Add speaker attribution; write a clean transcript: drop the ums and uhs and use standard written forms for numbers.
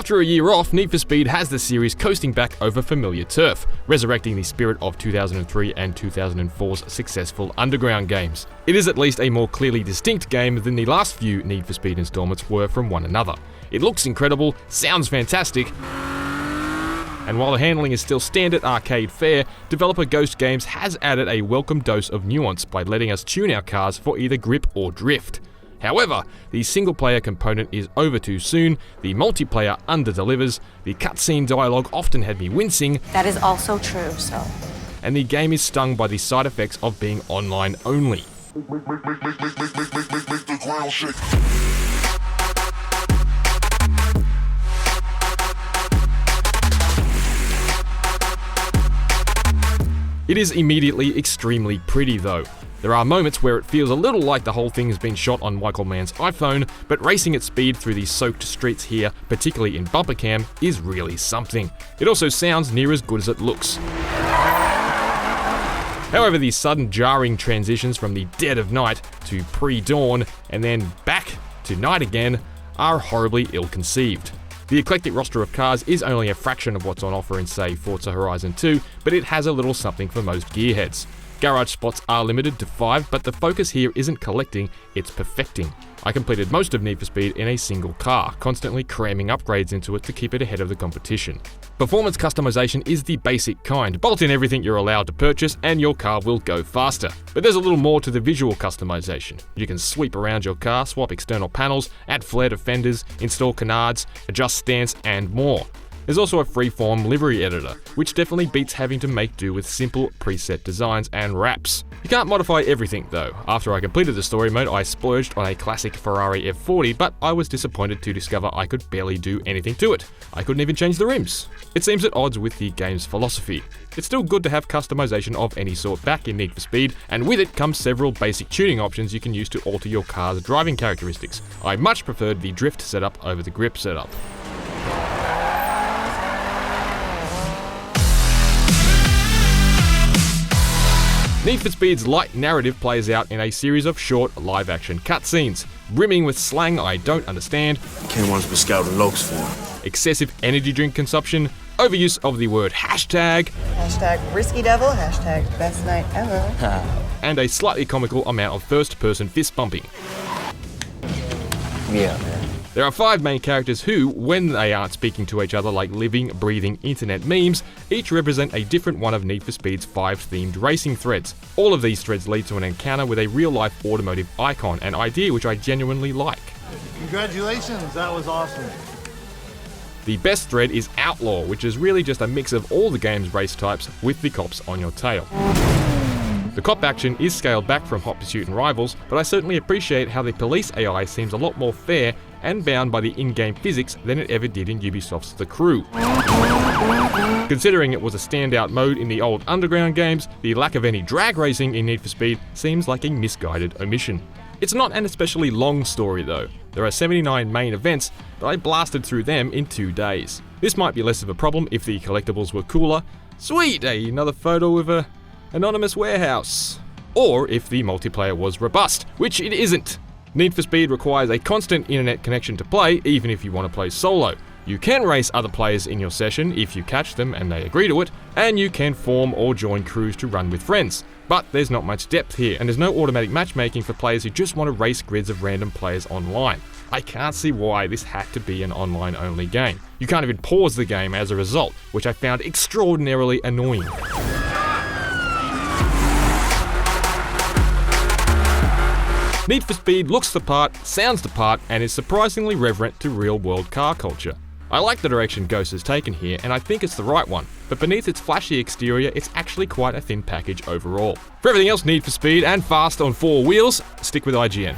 Speaker 1: After a year off, Need for Speed has the series coasting back over familiar turf, resurrecting the spirit of 2003 and 2004's successful Underground games. It is at least a more clearly distinct game than the last few Need for Speed installments were from one another. It looks incredible, sounds fantastic, and while the handling is still standard arcade fare, developer Ghost Games has added a welcome dose of nuance by letting us tune our cars for either grip or drift. However, the single-player component is over too soon, the multiplayer under-delivers, the cutscene dialogue often had me wincing.
Speaker 2: That is also true, so.
Speaker 1: And the game is stung by the side effects of being online only. It is immediately extremely pretty though. There are moments where it feels a little like the whole thing has been shot on Michael Mann's iPhone, but racing at speed through these soaked streets here, particularly in bumper cam, is really something. It also sounds near as good as it looks. However, these sudden jarring transitions from the dead of night to pre-dawn and then back to night again are horribly ill-conceived. The eclectic roster of cars is only a fraction of what's on offer in, say, Forza Horizon 2, but it has a little something for most gearheads. Garage spots are limited to 5, but the focus here isn't collecting, it's perfecting. I completed most of Need for Speed in a single car, constantly cramming upgrades into it to keep it ahead of the competition. Performance customization is the basic kind. Bolt in everything you're allowed to purchase and your car will go faster. But there's a little more to the visual customization. You can sweep around your car, swap external panels, add flare to fenders, install canards, adjust stance, and more. There's also a free-form livery editor, which definitely beats having to make do with simple preset designs and wraps. You can't modify everything though. After I completed the story mode, I splurged on a classic Ferrari F40, but I was disappointed to discover I could barely do anything to it. I couldn't even change the rims. It seems at odds with the game's philosophy. It's still good to have customization of any sort back in Need for Speed, and with it comes several basic tuning options you can use to alter your car's driving characteristics. I much preferred the drift setup over the grip setup. Need for Speed's light narrative plays out in a series of short live-action cutscenes, brimming with slang I don't understand, excessive energy drink consumption, overuse of the word hashtag,
Speaker 3: #risky devil, #best night ever,
Speaker 1: and a slightly comical amount of first-person fist bumping.
Speaker 4: Yeah, man.
Speaker 1: There are 5 main characters who, when they aren't speaking to each other like living, breathing internet memes, each represent a different one of Need for Speed's 5 themed racing threads. All of these threads lead to an encounter with a real-life automotive icon, an idea which I genuinely like.
Speaker 5: Congratulations, that was awesome.
Speaker 1: The best thread is Outlaw, which is really just a mix of all the game's race types with the cops on your tail. The cop action is scaled back from Hot Pursuit and Rivals, but I certainly appreciate how the police AI seems a lot more fair and bound by the in-game physics than it ever did in Ubisoft's The Crew. Considering it was a standout mode in the old Underground games, the lack of any drag racing in Need for Speed seems like a misguided omission. It's not an especially long story though. There are 79 main events, but I blasted through them in 2 days. This might be less of a problem if the collectibles were cooler. Sweet, another photo of a anonymous warehouse. Or if the multiplayer was robust, which it isn't. Need for Speed requires a constant internet connection to play, even if you want to play solo. You can race other players in your session if you catch them and they agree to it, and you can form or join crews to run with friends. But there's not much depth here, and there's no automatic matchmaking for players who just want to race grids of random players online. I can't see why this had to be an online-only game. You can't even pause the game as a result, which I found extraordinarily annoying. Need for Speed looks the part, sounds the part, and is surprisingly reverent to real-world car culture. I like the direction Ghost has taken here, and I think it's the right one, but beneath its flashy exterior, it's actually quite a thin package overall. For everything else Need for Speed and fast on 4 wheels, stick with IGN.